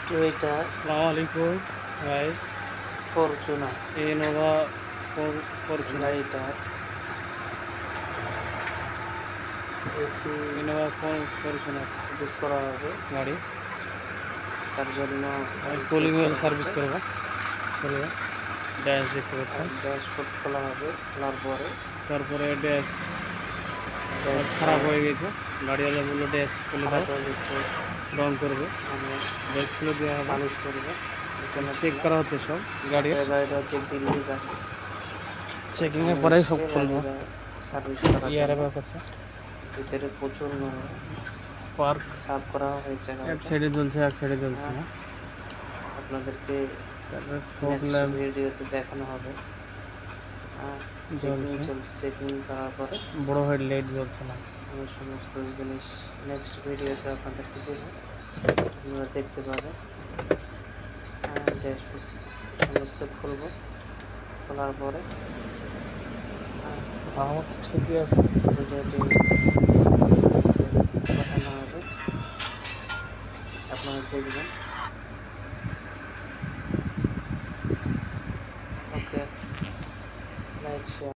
Toyota আসসালামু আলাইকুম ভাই। ফরচুনার ইনোভা ফরচুনার গাড়িটা এসি ইনোভা ফরচুনার সার্ভিস করা হবে। গাড়ি তার জন্য কুলিং চেক হুইল করা সার্ভিস হচ্ছে। করবো। ড্যাশ দেখতে পাচ্ছেন, ড্যাশবোর্ড খোলা হবে, খোলার পরে তারপরে ড্যাশ ড্যাশ খারাপ হয়ে গেছে। গাড়িওয়ালা বললো ড্যাশ খুলে দাও, খারাপ হয়ে যেতে রং করবে, মানে ড্যাশ খুলে দেওয়া হবে। মালিশ করবে। চেক করা হচ্ছে সব গাড়ি, গাড়িটা হচ্ছে দিল্লি গাড়ি, চেকিংয়ের পরেই সব খুলবো। গাড়িটা সার্ভিস করার ইয়ার জন্য। কাছে ভিতরে প্রচুর নোংরা, পার্ক সাফ করা হয়েছে এক গাড়িটা। সাইডে জ্বলছে, এক সাইডে জ্বলছে না। আপনাদেরকে তারপরে ফগ নেক্সট ল্যাম্প ভিডিওতে দেখানো হবে। চেকিং জ্বলছে, চলছে, চেকিং করার পরে বড় হেডলাইট জ্বলছে না। আমি সমস্ত জিনিস নেক্সট ভিডিওতে আপনাদেরকে দেব, আপনারা দেখতে পাবেন। ড্যাশবোর্ড সমস্ত খুলবো, খোলার পরে আমার তো ঠিকই আছে। ভিডিওটি